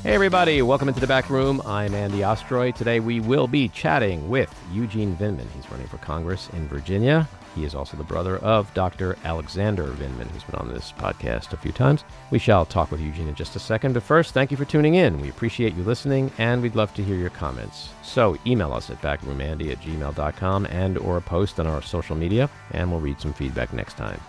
Hey everybody, welcome into the back room. I'm Andy Ostroy. Today we will be chatting with Eugene Vindman. He's running for Congress in Virginia. He is also the brother of Dr. Alexander Vindman, who's been on this podcast a few times. We shall talk with Eugene in just a second, but first, thank you for tuning in. We appreciate you listening, and we'd love to hear your comments. So email us at backroomandy@gmail.com and or post on our social media, and we'll read some feedback next time.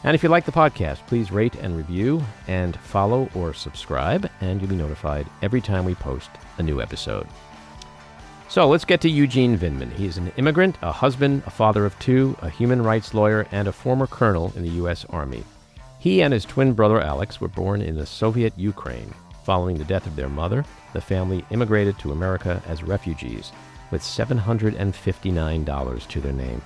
And if you like the podcast, please rate and review and follow or subscribe, and you'll be notified every time we post a new episode. So let's get to Eugene Vindman. He is an immigrant, a husband, a father of two, a human rights lawyer, and a former colonel in the U.S. Army. He and his twin brother Alex were born in the Soviet Ukraine. Following the death of their mother, the family immigrated to America as refugees with $759 to their name.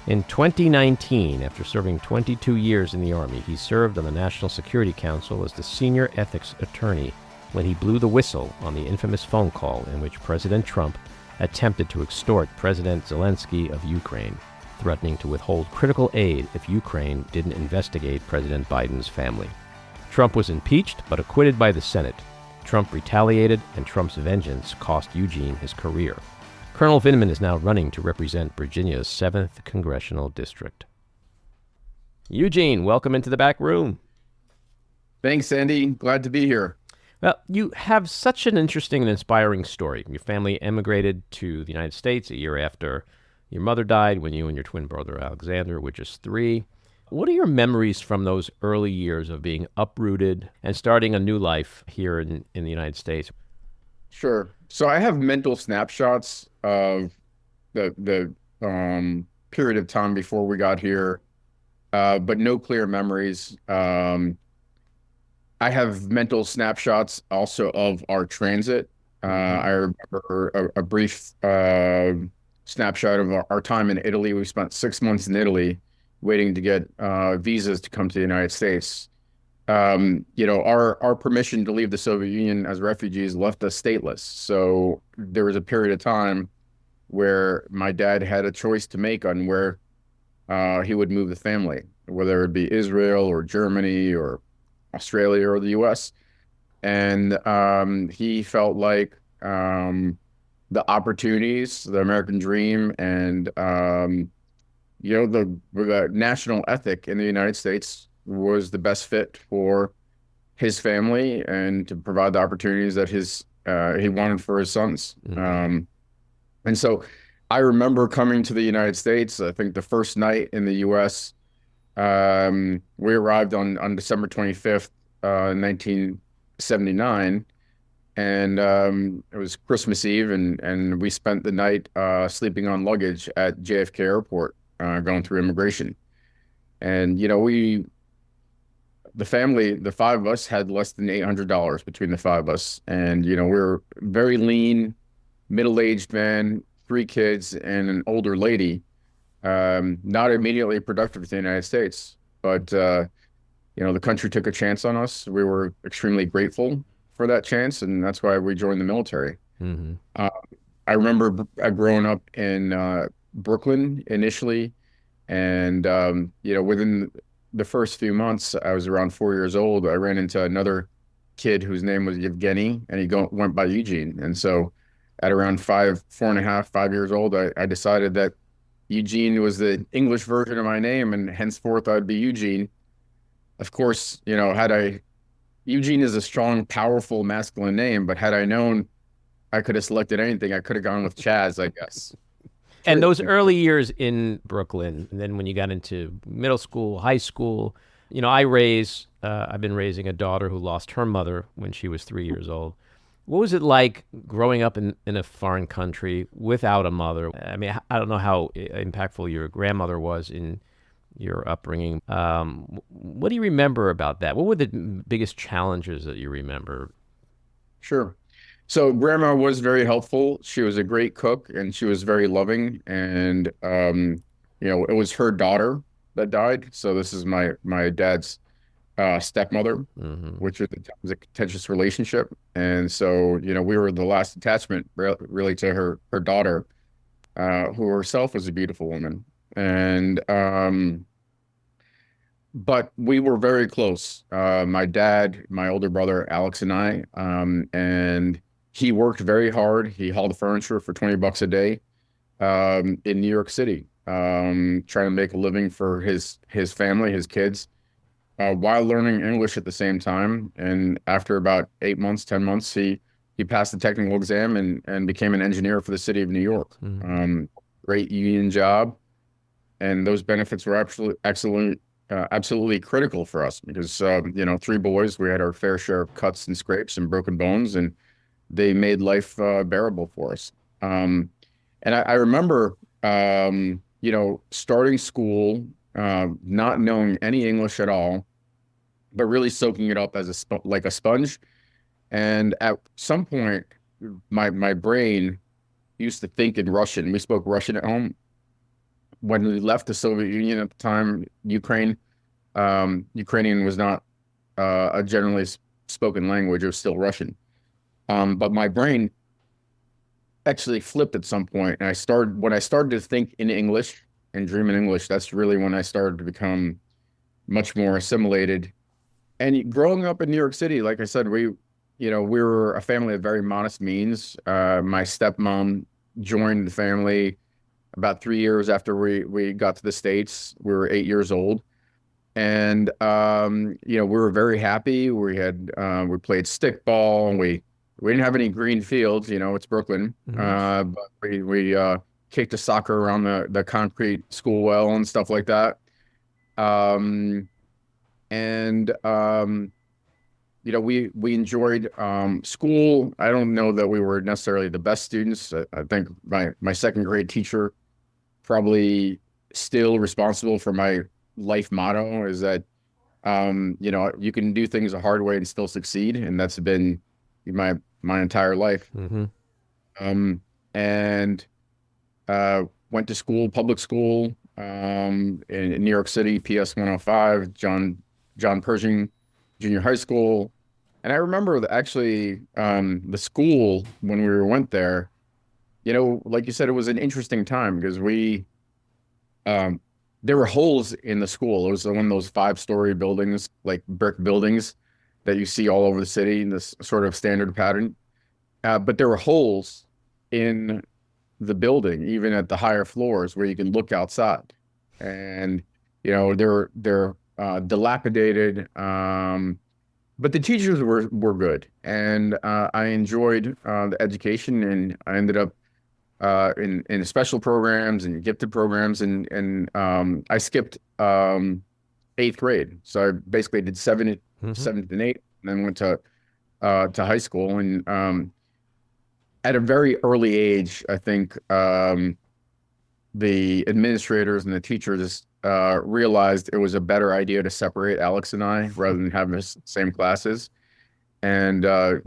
In 2019, after serving 22 years in the Army, he served on the National Security Council as the senior ethics attorney when he blew the whistle on the infamous phone call in which President Trump attempted to extort President Zelenskiy of Ukraine, threatening to withhold critical aid if Ukraine didn't investigate President Biden's family. Trump was impeached but acquitted by the Senate. Trump retaliated, and Trump's vengeance cost Eugene his career. Colonel Vindman is now running to represent Virginia's 7th Congressional District. Eugene, welcome into the back room. Thanks, Andy. Glad to be here. Well, you have such an interesting and inspiring story. Your family emigrated to the United States a year after your mother died, when you and your twin brother Alexander were just 3. What are your memories from those early years of being uprooted and starting a new life here in the United States? Sure. So I have mental snapshots of the period of time before we got here, but no clear memories. I have mental snapshots also of our transit. I remember a brief snapshot of our time in Italy. We spent 6 months in Italy waiting to get visas to come to the United States. Our permission to leave the Soviet Union as refugees left us stateless. So there was a period of time where my dad had a choice to make on where he would move the family, whether it be Israel or Germany or Australia or the U.S. And he felt like the opportunities, the American dream, and the national ethic in the United States was the best fit for his family and to provide the opportunities that he wanted for his sons. Mm-hmm. And so I remember coming to the United States. I think the first night in the U.S., we arrived on December 25th, 1979, and it was Christmas Eve, and we spent the night sleeping on luggage at JFK Airport, going through immigration. And the family, the 5 of us, had less than $800 between the 5 of us. And, we were very lean, middle-aged men, 3 kids, and an older lady, not immediately productive in the United States. But, the country took a chance on us. We were extremely grateful for that chance, and that's why we joined the military. Mm-hmm. I remember growing up in Brooklyn initially, and, within the first few months, I was around 4 years old, I ran into another kid whose name was Yevgeny, and he went by Eugene. And so at around 4 and a half, 5 years old, I decided that Eugene was the English version of my name, and henceforth I'd be Eugene. Of course, Eugene is a strong, powerful, masculine name, but had I known I could have selected anything, I could have gone with Chaz, I guess. And those early years in Brooklyn, and then when you got into middle school, high school, I've been raising a daughter who lost her mother when she was 3 years old. What was it like growing up in a foreign country without a mother? I mean, I don't know how impactful your grandmother was in your upbringing. What do you remember about that? What were the biggest challenges that you remember? Sure. So grandma was very helpful. She was a great cook, and she was very loving. And, it was her daughter that died. So this is my dad's stepmother, Mm-hmm. which was a contentious relationship. And so, we were the last attachment really to her daughter, who herself was a beautiful woman. And but we were very close. My dad, my older brother, Alex, and I, and he worked very hard. He hauled furniture for $20 a day, in New York City, trying to make a living for his family, his kids, while learning English at the same time. And after about 8 months, 10 months, he passed the technical exam and became an engineer for the city of New York. Mm-hmm. Great union job, and those benefits were absolutely critical for us because three boys, we had our fair share of cuts and scrapes and broken bones, and they made life bearable for us. And I remember, starting school, not knowing any English at all, but really soaking it up as like a sponge. And at some point, my brain used to think in Russian. We spoke Russian at home. When we left the Soviet Union at the time, Ukrainian was not a generally spoken language. It was still Russian. But my brain actually flipped at some point, and when I started to think in English and dream in English. That's really when I started to become much more assimilated. And growing up in New York City, like I said, we were a family of very modest means. My stepmom joined the family about 3 years after we got to the States. We were 8 years old. And we were very happy. We played stickball, and we didn't have any green fields. It's Brooklyn. But we kicked the soccer around the concrete school well and stuff like that. We enjoyed school. I don't know that we were necessarily the best students. I think my second grade teacher, probably still responsible for my life motto, is that you can do things a hard way and still succeed, and that's been my entire life. Mm-hmm. And went to school, public school, in New York City, PS 105, John Pershing Junior High School. And I remember actually the school when went there. Like you said, it was an interesting time because there were holes in the school. It was one of those 5-story buildings, like brick buildings that you see all over the city in this sort of standard pattern. But there were holes in the building, even at the higher floors, where you can look outside. And they're dilapidated. But the teachers were good, and I enjoyed the education, and I ended up in special programs and gifted programs, and I skipped 8th grade, so I basically did seventh and eighth, and then went to high school. And at a very early age, I think the administrators and the teachers realized it was a better idea to separate Alex and I rather than have the same classes. And I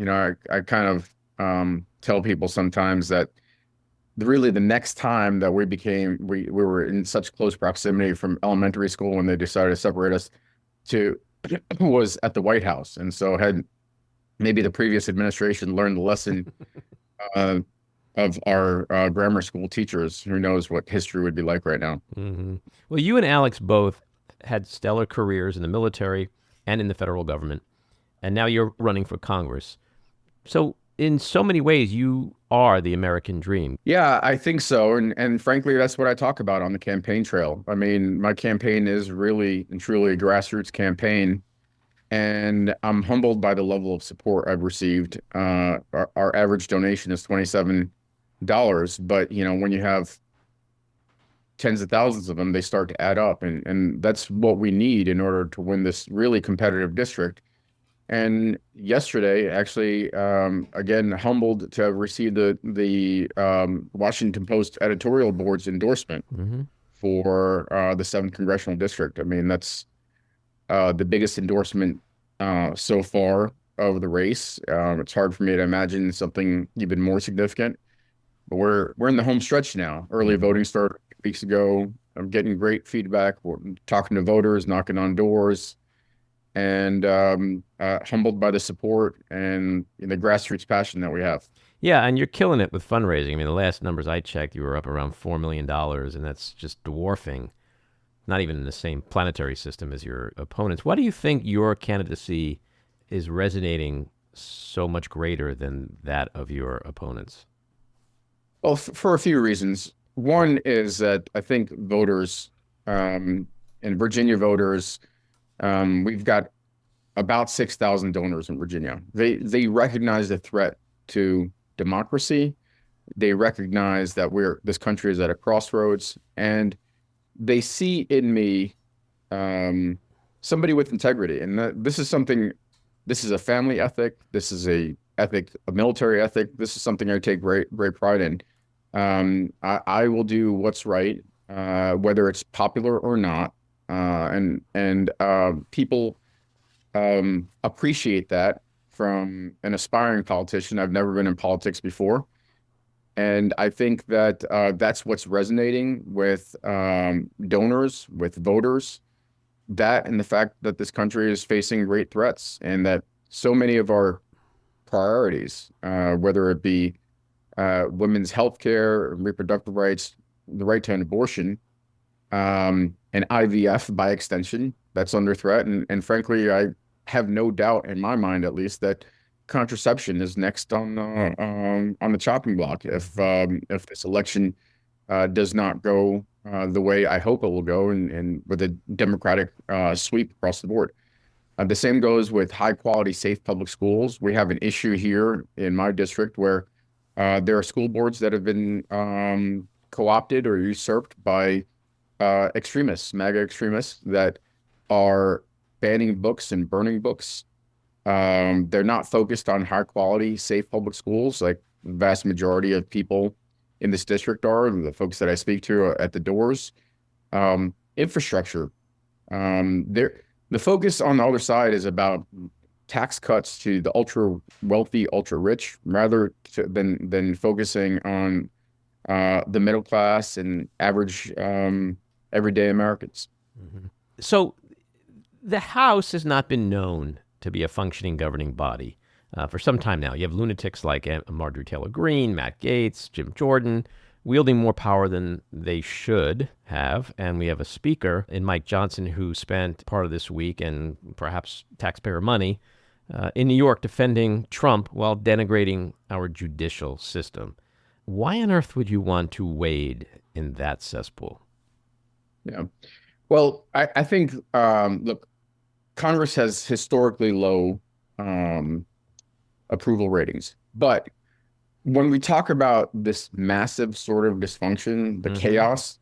kind of tell people sometimes that really the next time that we were in such close proximity from elementary school when they decided to separate us was at the White House. And so had maybe the previous administration learned the lesson of our grammar school teachers, who knows what history would be like right now. Mm-hmm. Well, you and Alex both had stellar careers in the military and in the federal government, and now you're running for Congress. So in so many ways, you are the American dream. Yeah, I think so. And frankly, that's what I talk about on the campaign trail. I mean, my campaign is really and truly a grassroots campaign, and I'm humbled by the level of support I've received. Our average donation is $27, but when you have tens of thousands of them, they start to add up, and that's what we need in order to win this really competitive district. And yesterday, actually, again, humbled to have received the Washington Post editorial board's endorsement for the 7th Congressional District. I mean, that's the biggest endorsement so far of the race. It's hard for me to imagine something even more significant. But we're in the home stretch now. Early voting started weeks ago. I'm getting great feedback. We're talking to voters, knocking on doors, and humbled by the support and the grassroots passion that we have. Yeah, and you're killing it with fundraising. I mean, the last numbers I checked, you were up around $4 million, and that's just dwarfing not even in the same planetary system as your opponents. Why do you think your candidacy is resonating so much greater than that of your opponents? Well, for a few reasons. One is that I think voters, and Virginia voters, we've got about 6,000 donors in Virginia. They recognize the threat to democracy. They recognize that this country is at a crossroads, and they see in me somebody with integrity. And this is something. This is a family ethic. This is a military ethic. This is something I take great pride in. I will do what's right, whether it's popular or not, and people appreciate that from an aspiring politician. I've never been in politics before, and I think that that's what's resonating with donors, with voters. That and the fact that this country is facing great threats, and that so many of our priorities, whether it be women's health care, reproductive rights, the right to an abortion, and IVF by extension, that's under threat. And frankly, I have no doubt in my mind, at least, that contraception is next on the chopping block if this election does not go the way I hope it will go, and with a Democratic sweep across the board. The same goes with high quality, safe public schools. We have an issue here in my district where there are school boards that have been co-opted or usurped by extremists, MAGA extremists, that are banning books and burning books. They're not focused on high quality, safe public schools like the vast majority of people in this district are, the folks that I speak to at the doors. Infrastructure. The focus on the other side is about tax cuts to the ultra wealthy, ultra rich, rather than focusing on the middle class and average everyday Americans. Mm-hmm. So the House has not been known to be a functioning governing body for some time now. You have lunatics like Marjorie Taylor Greene, Matt Gaetz, Jim Jordan, wielding more power than they should have. And we have a speaker in Mike Johnson who spent part of this week, and perhaps taxpayer money, in New York defending Trump while denigrating our judicial system. Why on earth would you want to wade in that cesspool? Yeah. Well, I think, look, Congress has historically low approval ratings. But when we talk about this massive sort of dysfunction, the chaos,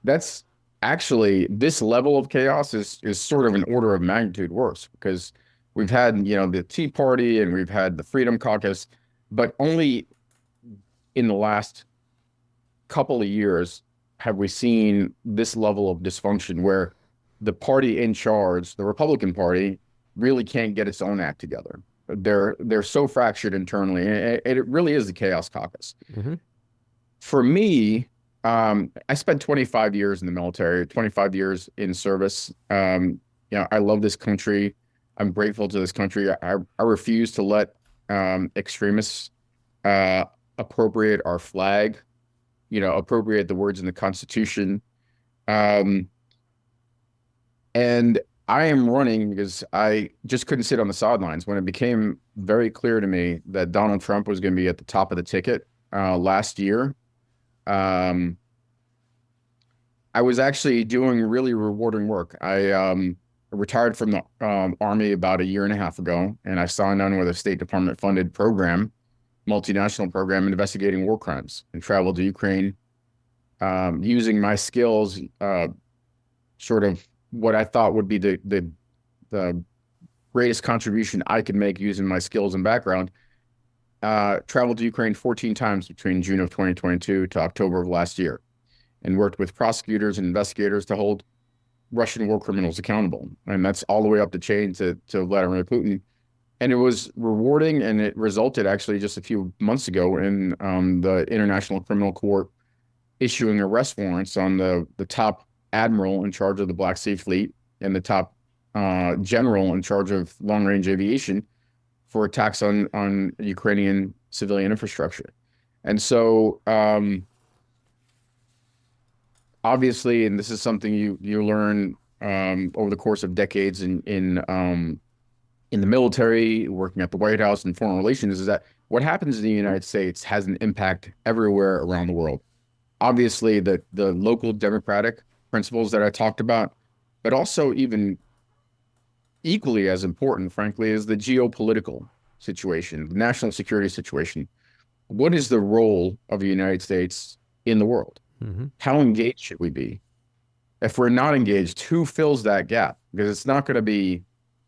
that's actually, this level of chaos is sort of an order of magnitude worse, because we've had, the Tea Party and we've had the Freedom Caucus, but only in the last couple of years have we seen this level of dysfunction where the party in charge, the Republican Party, really can't get its own act together. They're so fractured internally, and it really is the chaos caucus. Mm-hmm. For me, I spent 25 years in the military, 25 years in service. I love this country. I'm grateful to this country. I refuse to let extremists appropriate our flag, appropriate the words in the Constitution. And I am running because I just couldn't sit on the sidelines when it became very clear to me that Donald Trump was going to be at the top of the ticket last year. I was actually doing really rewarding work. I retired from the Army about a year and a half ago, and I signed on with a State Department funded program, multinational program investigating war crimes, and traveled to Ukraine using my skills, sort of what I thought would be the greatest contribution I could make using my skills and background. Traveled to Ukraine 14 times between June of 2022 to October of last year, and worked with prosecutors and investigators to hold Russian war criminals accountable. And that's all the way up the chain to Vladimir Putin. And it was rewarding, and it resulted actually just a few months ago in the International Criminal Court issuing arrest warrants on the top admiral in charge of the Black Sea Fleet and the top general in charge of long-range aviation for attacks on Ukrainian civilian infrastructure. And so obviously, and this is something you learn over the course of decades in the military, working at the White House and foreign relations, is that what happens in the United States has an impact everywhere around the world. Obviously, the local democratic principles that I talked about, but also even equally as important, frankly, is the geopolitical situation, the national security situation. What is the role of the United States in the world? Hmm. How engaged should we be? If we're not engaged, who fills that gap? Because it's not going to be,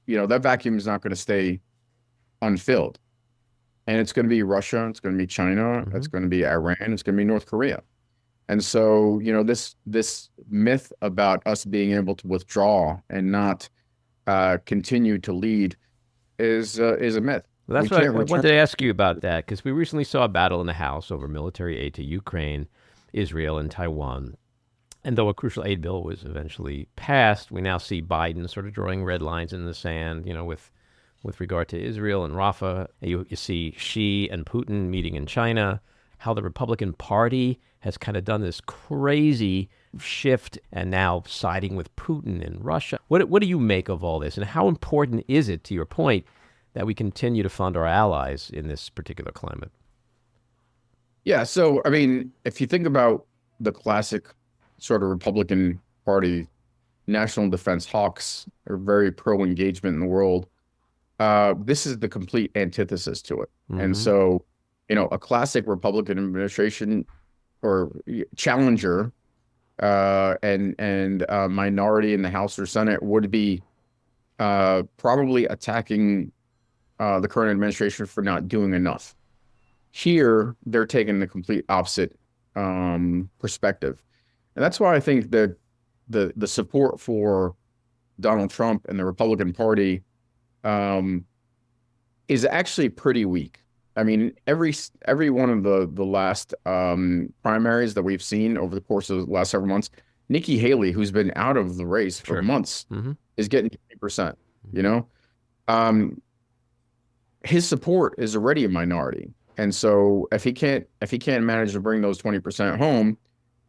that vacuum is not going to stay unfilled. And it's going to be Russia, it's going to be China, Hmm. it's going to be Iran, it's going to be North Korea. And so, this myth about us being able to withdraw and not continue to lead is a myth. Well, We that's what can't I return. wanted to ask you about that because we recently saw a battle in the House over military aid to Ukraine, Israel, and Taiwan. And though a crucial aid bill was eventually passed, we now see Biden sort of drawing red lines in the sand, with regard to Israel and Rafah. You see Xi and Putin meeting in China, how the Republican Party has kind of done this crazy shift and now siding with Putin in Russia. What do you make of all this? And how important is it, to your point, that we continue to fund our allies in this particular climate? Yeah. So, I mean, if you think about the classic sort of Republican Party, national defense hawks are very pro engagement in the world. This is the complete antithesis to it. And Hmm. so, a classic Republican administration or challenger and minority in the House or Senate would be probably attacking the current administration for not doing enough. Here, they're taking the complete opposite perspective, and that's why I think that the support for Donald Trump and the Republican Party um, is actually pretty weak. I mean, every one of the last primaries that we've seen over the course of the last several months, Nikki Haley, who's been out of the race for Sure. months, Hmm. is getting 20%. You know, um, his support is already a minority, and so if he can't manage to bring those 20% home,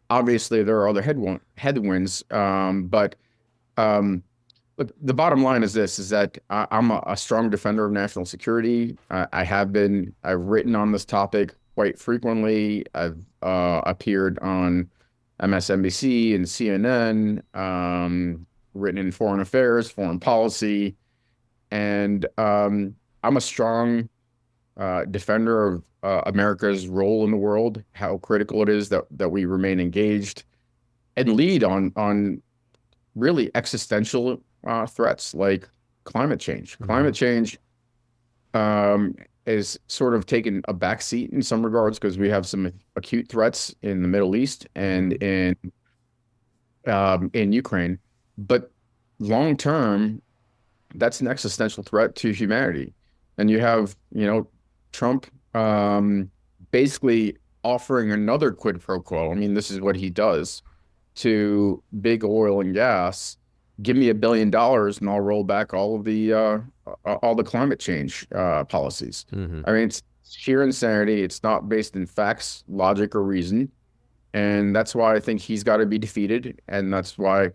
obviously there are other headwinds. But um, Look, the bottom line is this, is that I'm a strong defender of national security. I have been. I've written on this topic quite frequently. I've appeared on MSNBC and CNN, written in foreign affairs, foreign policy, and I'm a strong defender of America's role in the world, how critical it is that we remain engaged and lead on really existential threats like climate change. Hmm. Climate change is sort of taken a backseat in some regards because we have some acute threats in the Middle East and Hmm. in Ukraine, but long term, that's an existential threat to humanity. And you have, Trump basically offering another quid pro quo. I mean, this is what he does to big oil and gas. Give me $1 billion and I'll roll back all the climate change policies. Hmm. I mean, it's sheer insanity. It's not based in facts, logic, or reason. And that's why I think he's got to be defeated. And that's why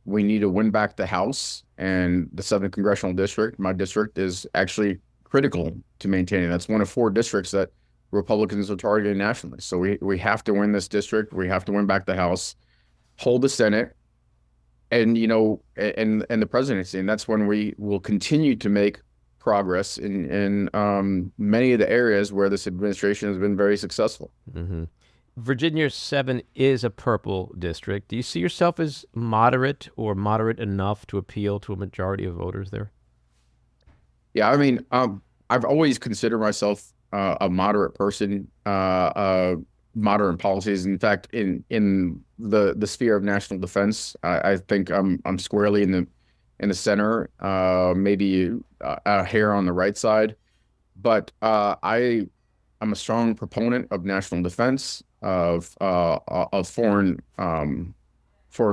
we need to win back the House and the 7th Congressional District. My district is actually critical to maintaining. That's one of 4 districts that Republicans are targeting nationally. So we have to win this district. We have to win back the House, hold the Senate, and and the presidency. And that's when we will continue to make progress in many of the areas where this administration has been very successful. Hmm. Virginia 7 is a purple district. Do you see yourself as moderate or moderate enough to appeal to a majority of voters there? Yeah, I mean, I've always considered myself a moderate person, moderate policies. In fact, in the sphere of national defense, I think I'm squarely in the center, maybe a hair on the right side. But I'm a strong proponent of national defense, of foreign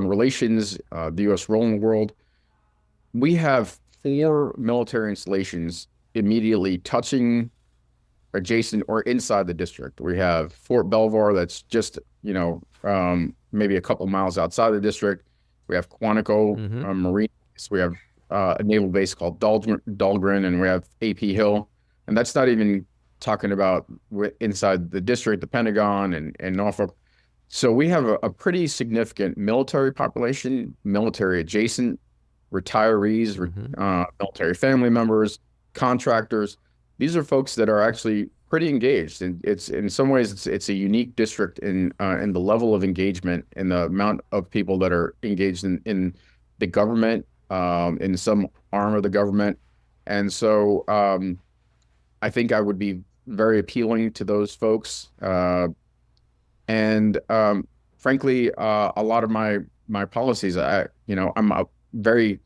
relations, the U.S. role in the world. We have 4 military installations immediately touching, adjacent, or inside the district. We have Fort Belvoir that's just, maybe a couple miles outside the district. We have Quantico Marine Base. We have a naval base called Dahlgren, and we have AP Hill. And that's not even talking about inside the district, the Pentagon and Norfolk. So we have a pretty significant military population, military adjacent, retirees, military family members, contractors. These are folks that are actually pretty engaged, and it's in some ways it's a unique district in the level of engagement and the amount of people that are engaged in the government, in some arm of the government, and so I think I would be very appealing to those folks, and frankly, a lot of my policies, I'm a very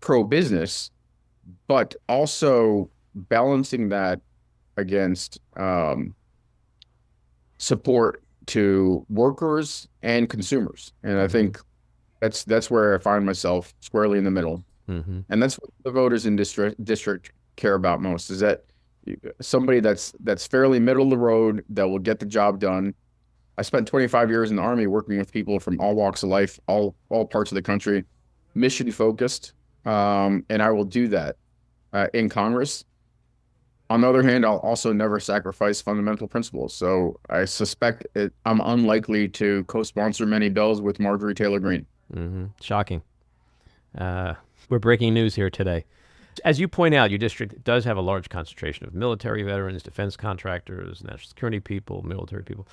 pro-business, but also balancing that against support to workers and consumers. And I think that's where I find myself squarely in the middle. And that's what the voters in district care about most, is that somebody that's fairly middle of the road that will get the job done. I spent 25 years in the Army working with people from all walks of life, all parts of the country, mission focused, and I will do that in Congress. On the other hand, I'll also never sacrifice fundamental principles. So I suspect I'm unlikely to co-sponsor many bills with Marjorie Taylor Greene. Shocking. We're breaking news here today. As you point out, your district does have a large concentration of military veterans, defense contractors, national security people, military people,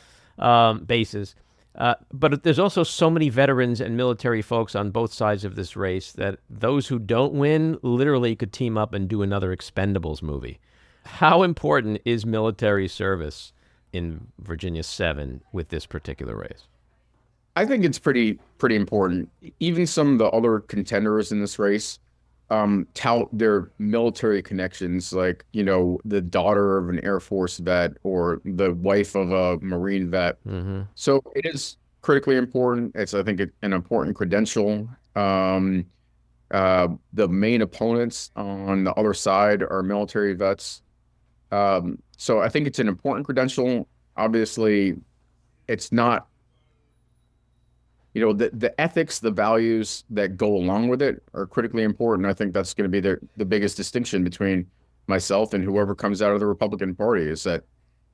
bases. But there's also so many veterans and military folks on both sides of this race that those who don't win literally could team up and do another Expendables movie. How important is military service in Virginia 7 with this particular race? I think it's pretty important. Even some of the other contenders in this race tout their military connections, like, the daughter of an Air Force vet or the wife of a Marine vet. So it is critically important. It's, I think, an important credential. The main opponents on the other side are military vets. So I think it's an important credential. Obviously, it's not, the ethics, the values that go along with it are critically important. I think that's going to be the biggest distinction between myself and whoever comes out of the Republican Party, is that,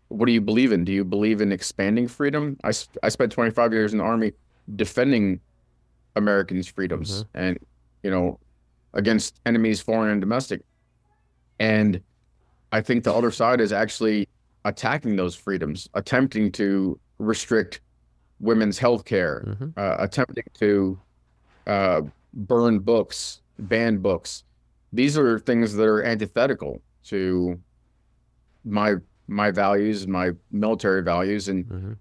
what do you believe in? Do you believe in expanding freedom? I spent 25 years in the Army defending Americans' freedoms and, against enemies, foreign and domestic. And I think the other side is actually attacking those freedoms, attempting to restrict women's health care, attempting to burn books, ban books. These are things that are antithetical to my values, my military values. And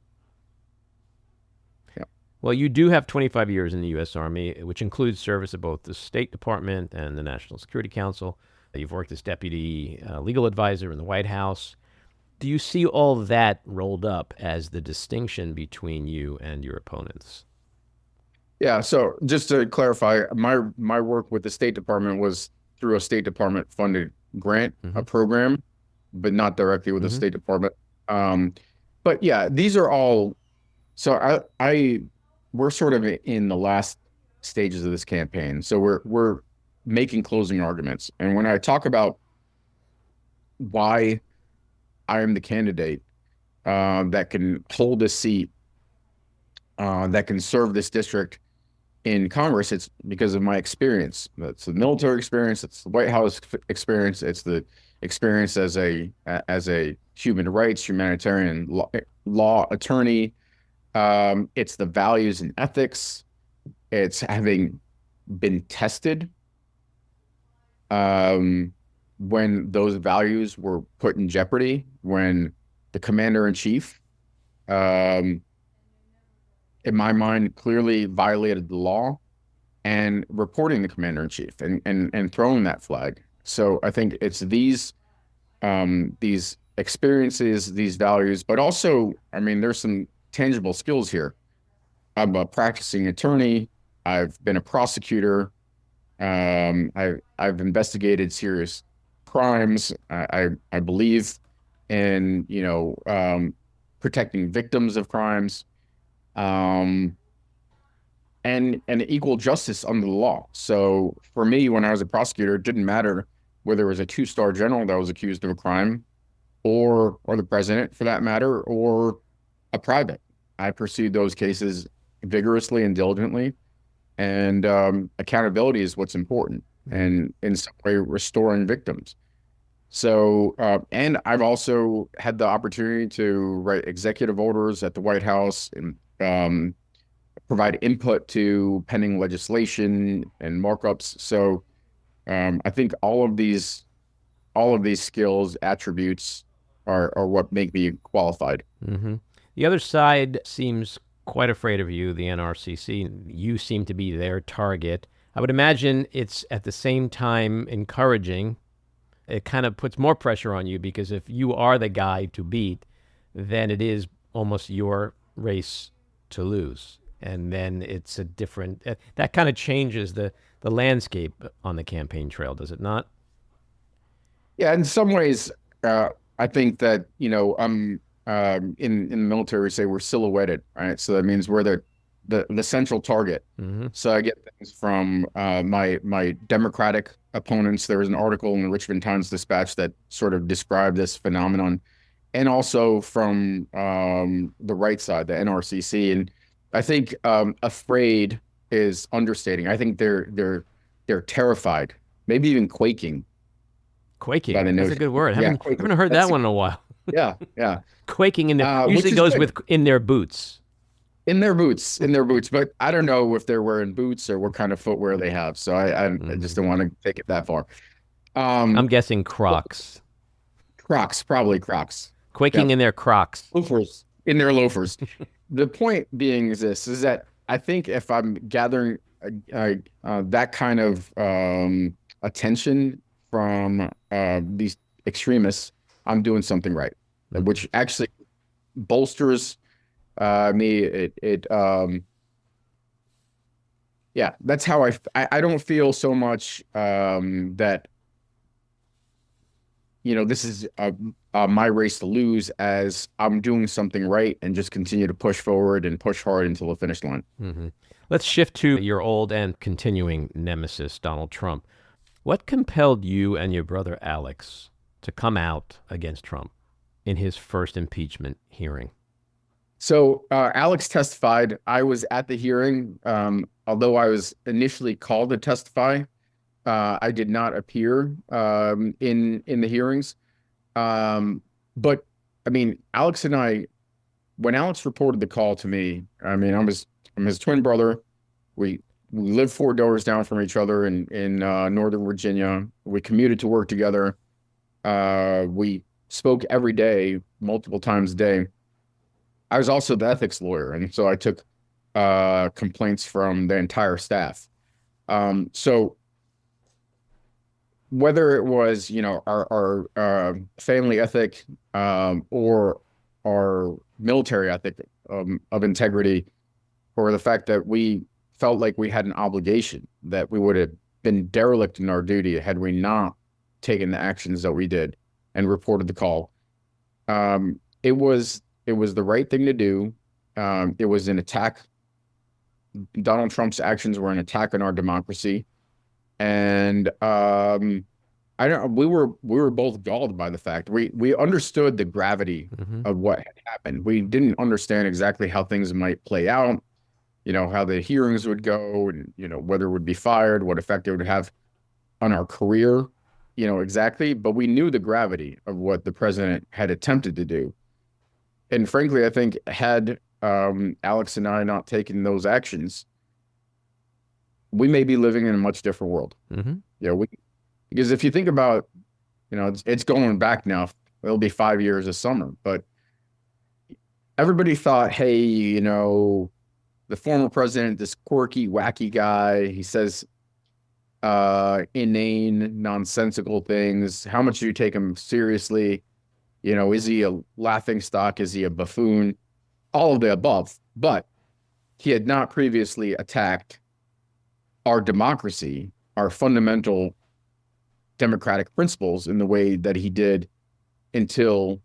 well, you do have 25 years in the U.S. Army, which includes service at both the State Department and the National Security Council. You've worked as deputy legal advisor in the White House. Do you see all that rolled up as the distinction between you and your opponents? Yeah. So just to clarify, my work with the State Department was through a State Department funded grant, a program, but not directly with the State Department. But yeah, these are all. So we're sort of in the last stages of this campaign. So we're making closing arguments. And when I talk about why I am the candidate that can hold a seat, that can serve this district in Congress, it's because of my experience. That's the military experience, it's the White House experience, it's the experience as a human rights, humanitarian law attorney. It's the values and ethics. It's having been tested when those values were put in jeopardy, when the commander-in-chief, in my mind, clearly violated the law, and reporting the commander-in-chief and throwing that flag. So I think it's these experiences, these values, but also, there's some tangible skills here. I'm a practicing attorney. I've been a prosecutor. I've investigated serious crimes. I believe in protecting victims of crimes. um, and equal justice under the law. So for me, when I was a prosecutor, it didn't matter whether it was a two-star general that was accused of a crime, or the president for that matter, or a private. I pursued those cases vigorously and diligently, and accountability is what's important, and in some way restoring victims. So, and I've also had the opportunity to write executive orders at the White House and provide input to pending legislation and markups. So, I think all of these skills, attributes are what make me qualified. Hmm. The other side seems quite afraid of you, the NRCC. You seem to be their target. I would imagine it's at the same time encouraging. It kind of puts more pressure on you because if you are the guy to beat, then it is almost your race to lose. And then it's a different, that kind of changes the landscape on the campaign trail, does it not? Yeah, in some ways, I think that, I'm in the military, we say we're silhouetted, right? So that means we're the central target. Hmm. So I get things from my Democratic opponents. There was an article in the Richmond Times-Dispatch that sort of described this phenomenon, and also from the right side, the NRCC. And I think afraid is understating. I think they're terrified, maybe even quaking by Quaking. the That's a notion. good word. Yeah, Haven't quaking. heard that one in a while. Yeah, yeah. Quaking in their Which usually is goes good. with in their boots. In their boots. But I don't know if they're wearing boots or what kind of footwear they have. So I just Hmm. don't want to take it that far. I'm Um, guessing Crocs. Crocs, probably Crocs. Quaking Yep, in their Crocs. loafers in their loafers. The point being is this: is that I think if I'm gathering that kind of attention from these extremists, I'm doing something right, Hmm. which actually bolsters me. Yeah, that's how I don't feel so much that this is my race to lose, as I'm doing something right and just continue to push forward and push hard until the finish line. Hmm. Let's shift to your old and continuing nemesis, Donald Trump. What compelled you and your brother Alex to come out against Trump in his first impeachment hearing? So Alex testified. I was at the hearing. Although I was initially called to testify, I did not appear in the hearings. Um, but I mean, Alex and I, when Alex reported the call to me, I mean, I'm his twin brother. We we lived 4 doors down from each other in Northern Virginia. We commuted to work together. We spoke every day, multiple times a day. I was also the ethics lawyer, and so I took complaints from the entire staff. So whether it was, our family ethic, or our military ethic, of integrity, or the fact that we felt like we had an obligation, that we would have been derelict in our duty had we not taken the actions that we did and reported the call. It was the right thing to do. It was an attack. Donald Trump's actions were an attack on our democracy, and I don't. We were both galled by the fact we understood the gravity Hmm. of what had happened. We didn't understand exactly how things might play out. How the hearings would go, and whether it would be fired, what effect it would have on our career, exactly. But we knew the gravity of what the president had attempted to do. And frankly, I think had Alex and I not taken those actions, we may be living in a much different world. Hmm. We Because if you think about, it's going back now. It'll be 5 years this summer, but everybody thought, hey, the former president, this quirky, wacky guy, he says inane, nonsensical things. How much do you take him seriously? Is he a laughing stock? Is he a buffoon? All of the above. But he had not previously attacked our democracy, our fundamental democratic principles in the way that he did until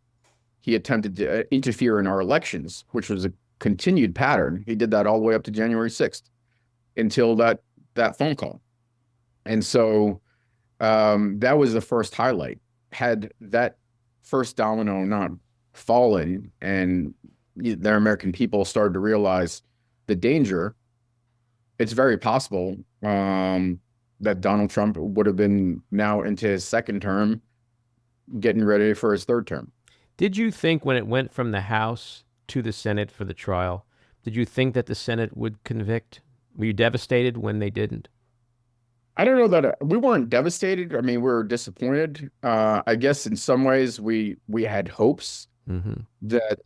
he attempted to interfere in our elections, which was continued pattern. He did that all the way up to January 6th until that phone call. And so that was the first highlight. Had that first domino not fallen and the American people started to realize the danger, it's very possible that Donald Trump would have been now into his second term, getting ready for his third term. Did you think when it went from the House to the Senate for the trial, did you think that the Senate would convict? Were you devastated when they didn't? I don't know that we weren't devastated. I mean, we were disappointed. I guess in some ways we had hopes that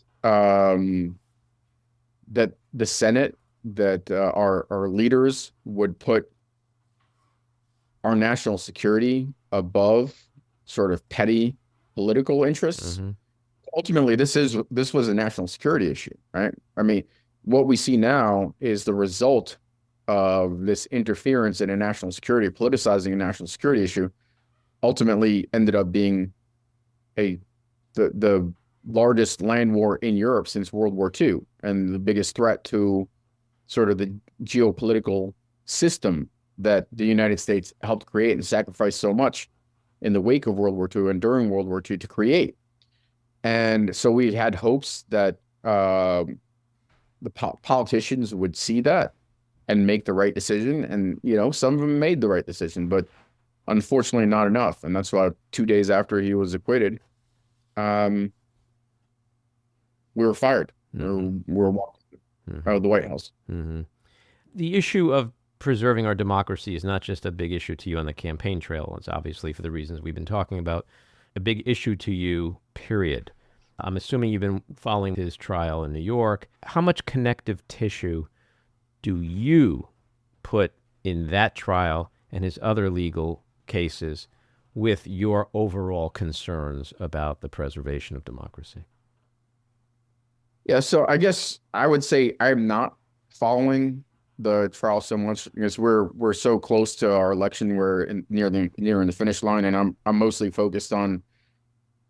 that the Senate, that our leaders would put our national security above sort of petty political interests. Ultimately, this was a national security issue, right? I mean, what we see now is the result of this interference in a national security, politicizing a national security issue, ultimately ended up being the largest land war in Europe since World War II, and the biggest threat to sort of the geopolitical system that the United States helped create and sacrifice so much in the wake of World War II and during World War II to create. And so we had hopes that the politicians would see that and make the right decision. And, some of them made the right decision, but unfortunately not enough. And that's why 2 days after he was acquitted, we were fired. We were walked out of the White House. The issue of preserving our democracy is not just a big issue to you on the campaign trail. It's obviously, for the reasons we've been talking about, a big issue to you, period. I'm assuming you've been following his trial in New York. How much connective tissue do you put in that trial and his other legal cases with your overall concerns about the preservation of democracy? Yeah, so I guess I would say I'm not following the trial so much because we're so close to our election. We're nearing the finish line, and I'm mostly focused on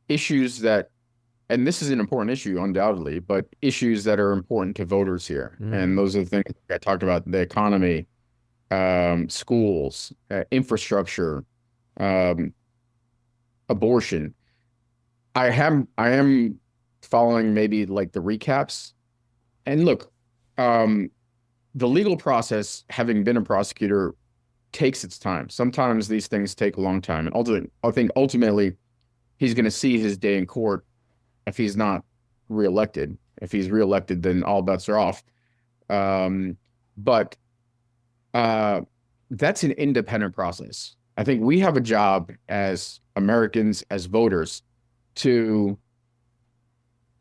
issues that, and this is an important issue undoubtedly, but issues that are important to voters here. And those are the things I talked about: the economy, schools, infrastructure, abortion. I am following maybe like the recaps. And look, the legal process, having been a prosecutor, takes its time. Sometimes these things take a long time. And I think ultimately he's going to see his day in court if he's not reelected. If he's reelected, then all bets are off. But that's an independent process. I think we have a job as Americans, as voters,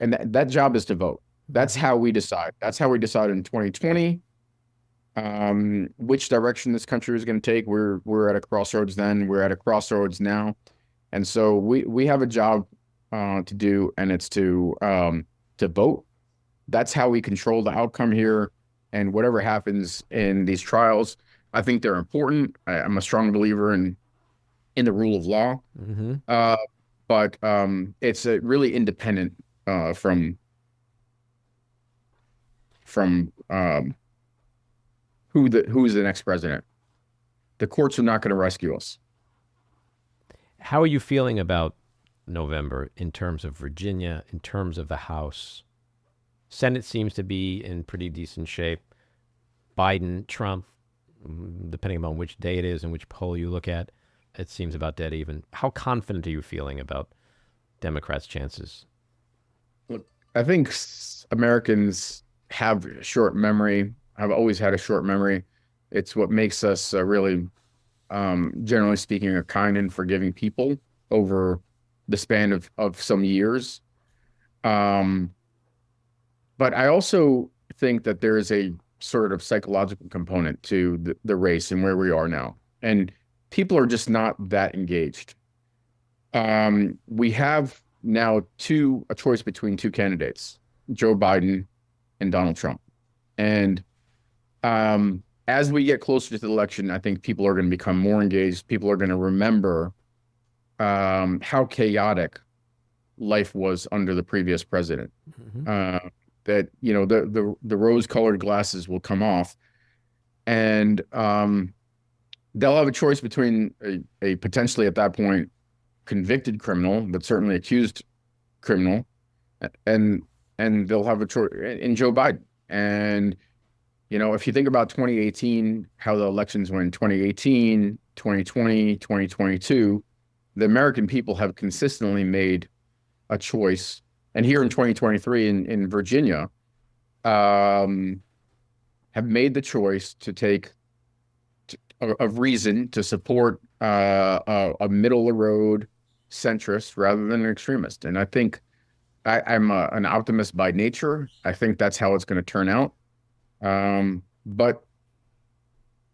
and that job is to vote. That's how we decide. That's how we decided in 2020 which direction this country is going to take. We're at a crossroads then. We're at a crossroads now. And so we have a job to do, and it's to vote. That's how we control the outcome here. And whatever happens in these trials, I think they're important. I'm a strong believer in the rule of law. But it's really independent from who's the next president. The courts are not going to rescue us. How are you feeling about November in terms of Virginia, in terms of the House? Senate seems to be in pretty decent shape. Biden, Trump, depending on which day it is and which poll you look at, it seems about dead even. How confident are you feeling about Democrats' chances? Look, I think Americans have a short memory. I've always had a short memory. It's what makes us really, generally speaking, a kind and forgiving people over the span of some years. But I also think that there is a sort of psychological component to the race and where we are now. And people are just not that engaged. We have now a choice between two candidates, Joe Biden and Donald Trump. And as we get closer to the election, I think people are going to become more engaged. People are going to remember how chaotic life was under the previous president. that, the rose-colored glasses will come off, and they'll have a choice between a potentially at that point convicted criminal, but certainly accused criminal, and they'll have a choice in Joe Biden. And if you think about 2018, how the elections went, 2018, 2020, 2022, the American people have consistently made a choice. And here in 2023 in Virginia, have made the choice to take of reason to support a middle of the road centrist rather than an extremist. And I think I'm an optimist by nature. I think that's how it's going to turn out. But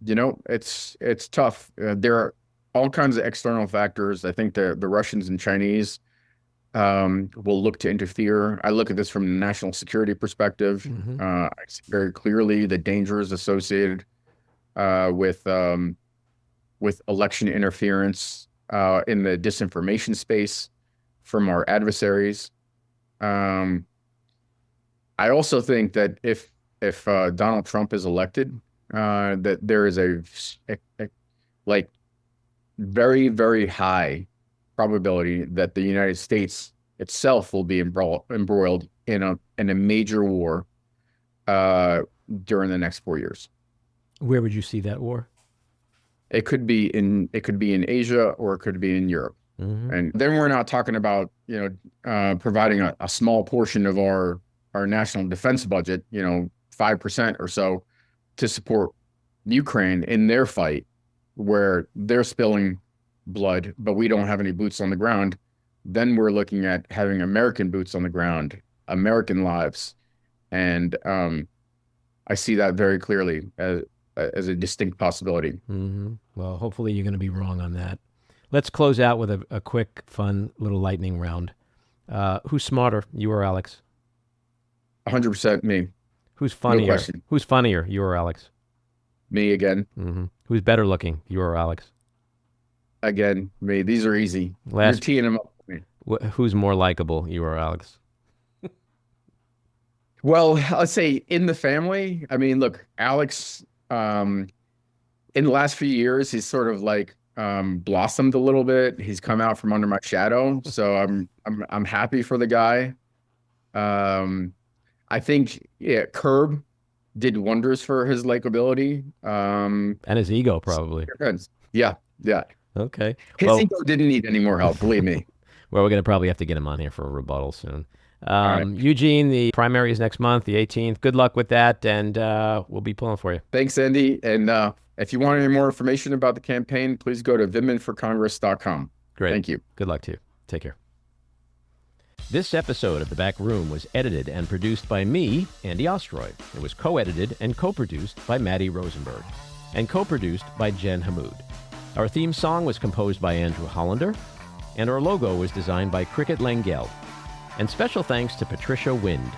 it's tough. There are all kinds of external factors. I think the Russians and Chinese will look to interfere. I look at this from a national security perspective. I see very clearly the dangers associated with election interference in the disinformation space from our adversaries. I also think that if Donald Trump is elected, that there is a like very, very high probability that the United States itself will be embroiled in a major war during the next 4 years. Where would you see that war? It could be in Asia, or it could be in Europe. And then we're not talking about providing a small portion of our national defense budget, 5% or so, to support Ukraine in their fight, where they're spilling blood, but we don't have any boots on the ground. Then we're looking at having American boots on the ground, American lives, and I see that very clearly as a distinct possibility. Well, hopefully you're going to be wrong on that. Let's close out with a quick, fun little lightning round. Who's smarter, you or Alex? 100% me. Who's funnier? No question. Who's funnier, you or Alex? Me again. Who's better looking, you or Alex? Again, me. These are easy. You're teeing them up for me. Who's more likable, you or Alex? Well, I'll say in the family. I mean, look, Alex, in the last few years, he's sort of like blossomed a little bit. He's come out from under my shadow, so I'm happy for the guy. I think Curb did wonders for his likability. And his ego, probably. Yeah. Okay. His ego didn't need any more help, believe me. Well, we're going to probably have to get him on here for a rebuttal soon. Right. Eugene, the primary is next month, the 18th. Good luck with that, and we'll be pulling for you. Thanks, Andy. And if you want any more information about the campaign, please go to VindmanForCongress.com. Great. Thank you. Good luck to you. Take care. This episode of The Back Room was edited and produced by me, Andy Ostroy. It was co-edited and co-produced by Maddie Rosenberg, and co-produced by Jen Hammoud. Our theme song was composed by Andrew Hollander, and our logo was designed by Cricket Langell. And special thanks to Patricia Wind.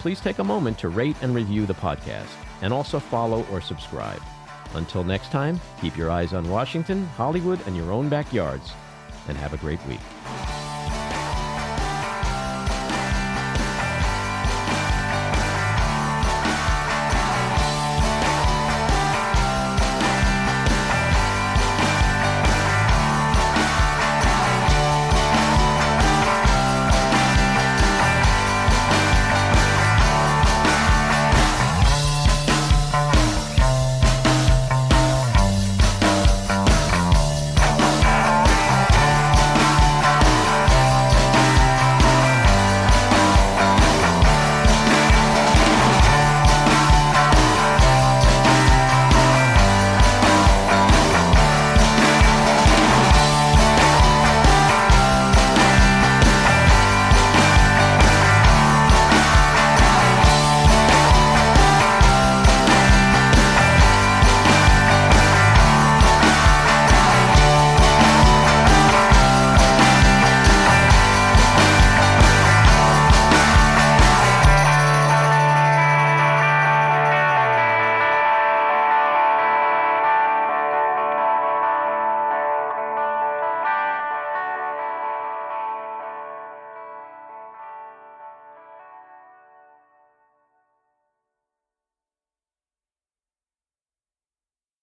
Please take a moment to rate and review the podcast, and also follow or subscribe. Until next time, keep your eyes on Washington, Hollywood, and your own backyards, and have a great week.